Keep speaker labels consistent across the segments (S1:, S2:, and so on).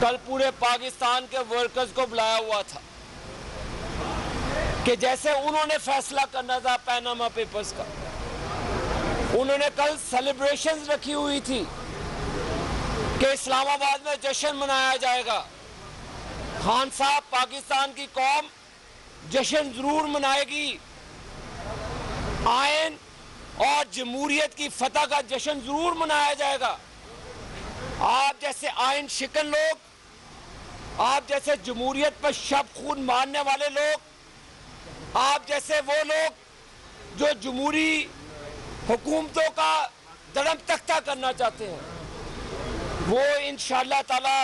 S1: कल पूरे पाकिस्तान के वर्कर्स को बुलाया हुआ था कि जैसे उन्होंने फैसला करना था पैनामा पेपर्स का, उन्होंने कल सेलिब्रेशंस रखी हुई थी कि इस्लामाबाद में जश्न मनाया जाएगा। खान साहब, पाकिस्तान की कौम जश्न जरूर मनाएगी, आयन और जमहूरियत की फतह का जश्न जरूर मनाया जाएगा। आप जैसे आयन शिकन लोग, आप जैसे जमहूरियत पर शब खून मारने वाले लोग, आप जैसे वो लोग जो जमहूरी हुकूमतों का दड़म तख्ता करना चाहते हैं, वो इंशाअल्लाह ताला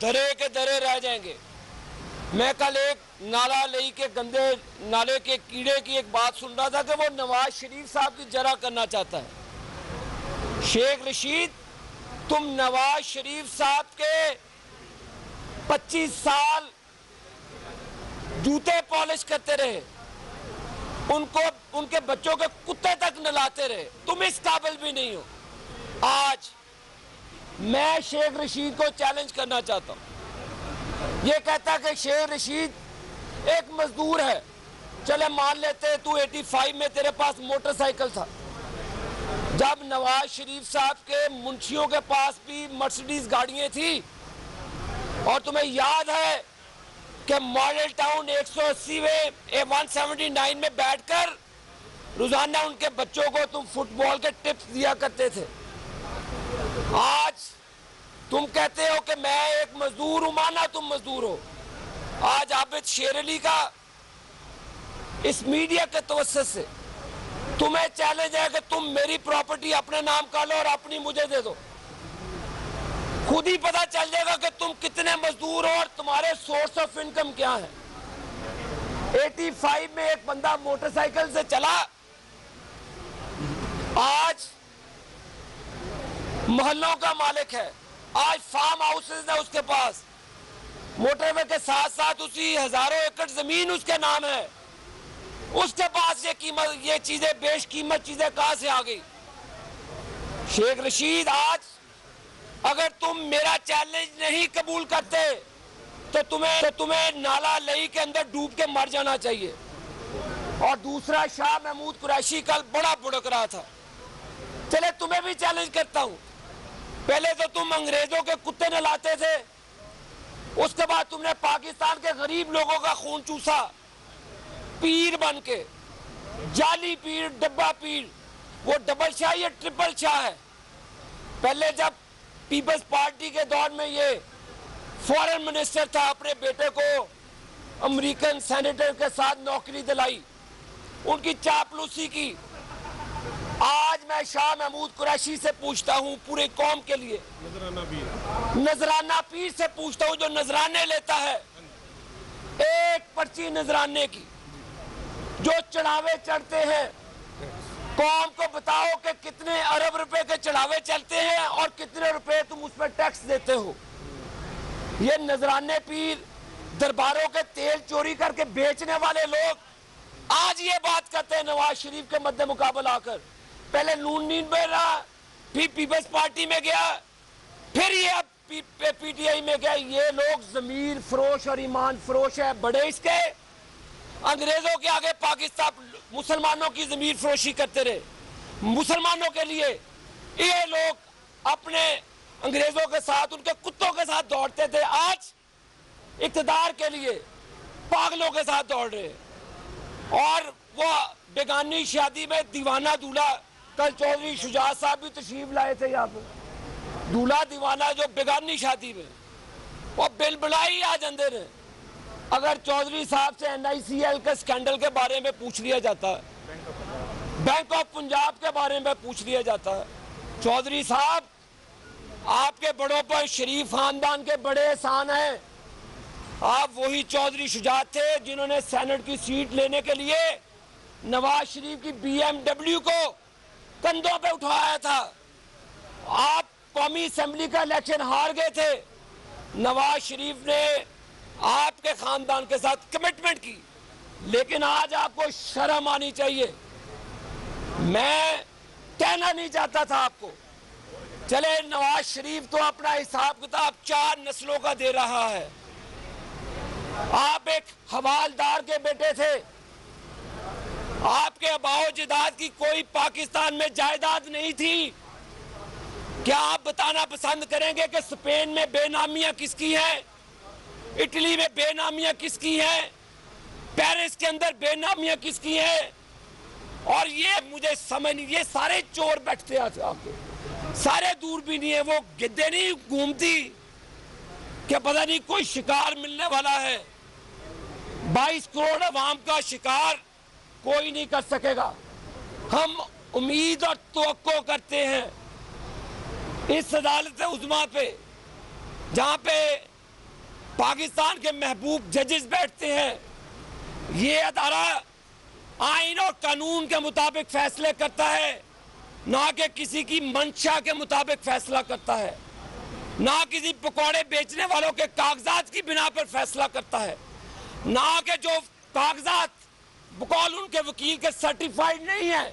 S1: दरे के दरे रह जाएंगे। मैं कल एक नाला लई के गंदे नाले के कीड़े की एक बात सुन रहा था कि वो नवाज शरीफ साहब की जरा करना चाहता है। शेख रशीद, तुम नवाज शरीफ साहब के 25 साल जूते पॉलिश करते रहे, उनको उनके बच्चों के कुत्ते तक नहलाते रहे, तुम इस काबिल भी नहीं हो। आज मैं शेख रशीद को चैलेंज करना चाहता हूं। ये कहता कि शेख रशीद एक मजदूर है, चले मान लेते तू 85 में तेरे पास मोटरसाइकिल था, जब नवाज शरीफ साहब के मुंशियों के पास भी मर्सिडीज गाड़ियां थी, और तुम्हें याद है कि मॉडल टाउन 180 में 179 में बैठकर रोजाना उनके बच्चों को तुम फुटबॉल के टिप्स दिया करते थे। आज तुम कहते हो कि मैं एक मजदूर हूं, माना तुम मजदूर हो। आज आबिद शेर अली का इस मीडिया के तवज्जुह से तुम्हें चैलेंज है कि तुम मेरी प्रॉपर्टी अपने नाम कर लो और अपनी मुझे दे दो। खुद ही पता चल जाएगा कि तुम कितने मजदूर हो और तुम्हारे सोर्स ऑफ इनकम क्या है। 85 में एक बंदा मोटरसाइकिल से चला, आज मोहल्लों का मालिक है, आज फार्म हाउसेज है उसके पास, मोटरवे के साथ साथ उसी हजारों एकड़ जमीन उसके नाम है। उसके पास ये कीमत, ये चीजें बेशकीमत चीजें कहां से आ गई? शेख रशीद, आज अगर तुम मेरा चैलेंज नहीं कबूल करते तो तुम्हें नाला लई के अंदर डूब के मर जाना चाहिए। और दूसरा, शाह महमूद कुरैशी कल बड़ा भुड़क रहा था, चले तुम्हें भी चैलेंज करता हूं। पहले तो तुम अंग्रेजों के कुत्ते नहलाते थे, उसके बाद तुमने पाकिस्तान के गरीब लोगों का खून चूसा, पीर बन के, जाली पीर, डब्बा पीर। वो डबल शाह या ट्रिपल शाह है। पहले जब पीपल्स पार्टी के दौर में ये फॉरेन मिनिस्टर था, अपने बेटे को अमेरिकन सेनेटर के साथ नौकरी दिलाई, उनकी चापलूसी की। आज मैं शाह महमूद कुरैशी से पूछता हूं, पूरे कौम के लिए, नजराना पीर से पूछता हूं जो नजराने लेता है, एक पर्ची नजराने की, जो चढ़ावे चढ़ते हैं, कौम को बताओ कि कितने अरब रुपए के चढ़ावे चलते हैं और कितने रुपए तुम उस पर टैक्स देते हो। ये नजराने पीर, दरबारों के तेल चोरी करके बेचने वाले लोग आज ये बात करते हैं नवाज शरीफ के मद्दे मुकाबला आकर। पहले नून नींद में रहा, फिर पीपल्स पार्टी में गया, फिर ये अब पीटीआई में गया। ये लोग जमीर फरोश और ईमान फरोश है। बड़े इसके अंग्रेजों के आगे पाकिस्तान मुसलमानों की जमीर फरोशी करते रहे, मुसलमानों के लिए ये लोग अपने अंग्रेजों के साथ, उनके कुत्तों के साथ दौड़ते थे। आज इक़्तिदार के लिए पागलों के साथ दौड़ रहे। और वो बेगानी शादी में दीवाना दूल्हा, कल चौधरी शुजात साहब भी तशरीफ लाए थे यहाँ पे, दूल्हा दीवाना जो बेगानी शादी में, वो बिल बनाई आ जाते रहे। अगर चौधरी साहब से NICL के स्कैंडल के बारे में पूछ लिया जाता है, बैंक ऑफ पंजाब के बारे में पूछ लिया जाता है, चौधरी साहब आपके बड़ों पर शरीफ खानदान के बड़े एहसान हैं। आप वही चौधरी शुजात थे जिन्होंने सेनेट की सीट लेने के लिए नवाज शरीफ की BMW को कंधों पे उठाया था। आप कौमी असेंबली का इलेक्शन हार गए थे, नवाज शरीफ ने आपके खानदान के साथ कमिटमेंट की, लेकिन आज आपको शर्म आनी चाहिए। मैं कहना नहीं चाहता था आपको चले नवाज शरीफ तो अपना हिसाब किताब 4 नस्लों का दे रहा है। आप एक हवालदार के बेटे थे, आपके अबाओ जिदाद की कोई पाकिस्तान में जायदाद नहीं थी। क्या आप बताना पसंद करेंगे कि स्पेन में बेनामियां किसकी हैं, इटली में बेनामियां किसकी हैं, पेरिस के अंदर बेनामियां किसकी हैं? और ये मुझे समझ नहीं, ये सारे चोर बैठते आके, सारे दूरबीनी है, वो गिद्दे नहीं घूमती क्या पता नहीं कोई शिकार मिलने वाला है। 22 करोड़ अवाम का शिकार कोई नहीं कर सकेगा। हम उम्मीद और तवक्को करते हैं इस अदालत उज़्मा पे, जहां पे पाकिस्तान के महबूब जजेस बैठते हैं, ये अदारा आइन और कानून के मुताबिक फैसले करता है, ना कि किसी की मंशा के मुताबिक फैसला करता है, ना किसी पकौड़े बेचने वालों के कागजात की बिना पर फैसला करता है, ना कि जो कागजात बकौल उनके वकील के सर्टिफाइड नहीं है,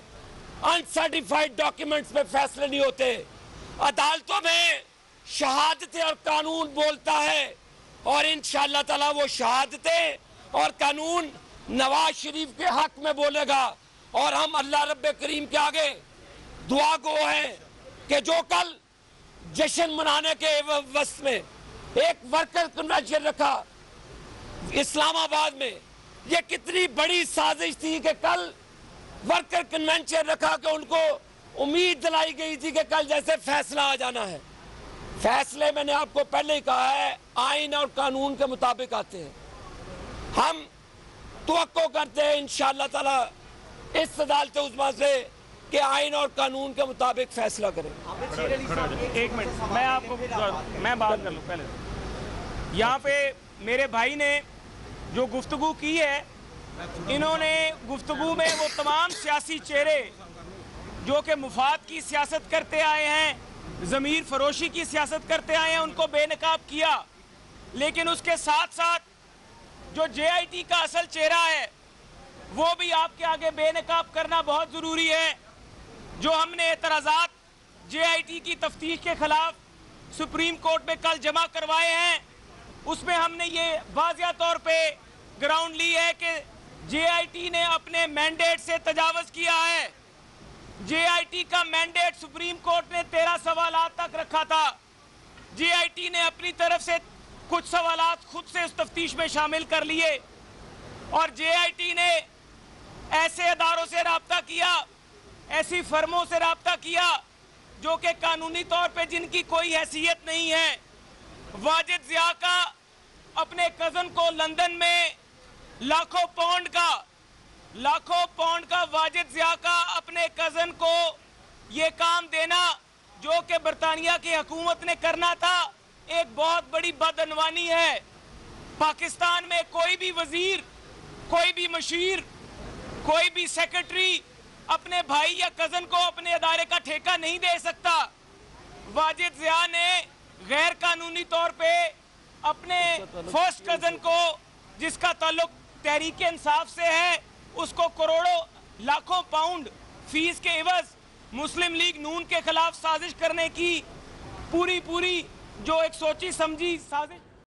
S1: अनसर्टिफाइड डॉक्यूमेंट्स पे फैसले नहीं होते। अदालतों में शहादतें और कानून बोलता है, और इंशाअल्लाह ताला वो शहादतें और कानून नवाज शरीफ के हक में बोलेगा। और हम अल्लाह रब्बे करीम के आगे दुआ गो हैं कि जो कल जश्न मनाने के वक्त में एक वर्कर कन्वेंशन रखा इस्लामाबाद में, ये कितनी बड़ी साजिश थी कि कल वर्कर कन्वेंशन रखा कि उनको उम्मीद दिलाई गई थी कि कल जैसे फैसला आ जाना है। फैसले मैंने आपको पहले ही कहा है आइन और कानून के मुताबिक आते हैं। हम तवक्को करते हैं इंशाअल्लाह ताला इस अदालत उज़्मा से कि आइन और कानून के मुताबिक फैसला करें।
S2: एक मिनट, मैं बात कर लूँ पहले। यहाँ पे मेरे भाई ने जो गुफ्तगू की है, इन्होंने गुफ्तगू में वो तमाम सियासी चेहरे जो कि मुफाद की सियासत करते आए हैं, ज़मीर फरोशी की सियासत करते आए हैं, उनको बेनकाब किया। लेकिन उसके साथ साथ जो JIT का असल चेहरा है वो भी आपके आगे बेनकाब करना बहुत ज़रूरी है। जो हमने एतराज़ात JIT की तफ्तीश के खिलाफ सुप्रीम कोर्ट में कल जमा करवाए हैं, उसमें हमने ये वाज़िया तौर पे ग्राउंड ली है कि JIT ने अपने मैंडेट से तजावज़ किया है। JIT का मैंडेट सुप्रीम कोर्ट ने 13 सवालात तक रखा था। JIT ने अपनी तरफ से कुछ सवालात खुद से उस तफ्तीश में शामिल कर लिए, और JIT ने ऐसे अदारों से राब्ता किया, ऐसी फर्मों से राब्ता किया जो कि कानूनी तौर पे जिनकी कोई हैसियत नहीं है। वाजिद ज़िया का अपने कज़न को लंदन में लाखों पाउंड का वाजिद ज़िया का अपने कज़न को ये काम देना जो कि बरतानिया की हुकूमत ने करना था, एक बहुत बड़ी बदअनवानी है। पाकिस्तान में कोई भी वजीर, कोई भी मशीर, कोई भी सेक्रेटरी अपने भाई या कज़न को अपने अदारे का ठेका नहीं दे सकता। वाजिद ज़िया ने गैर कानूनी तौर पे अपने फर्स्ट कज़न को, जिसका ताल्लुक तहरीक इंसाफ से है, उसको करोड़ों लाखों पाउंड फीस के एवज मुस्लिम लीग नून के खिलाफ साजिश करने की पूरी जो एक सोची समझी साजिश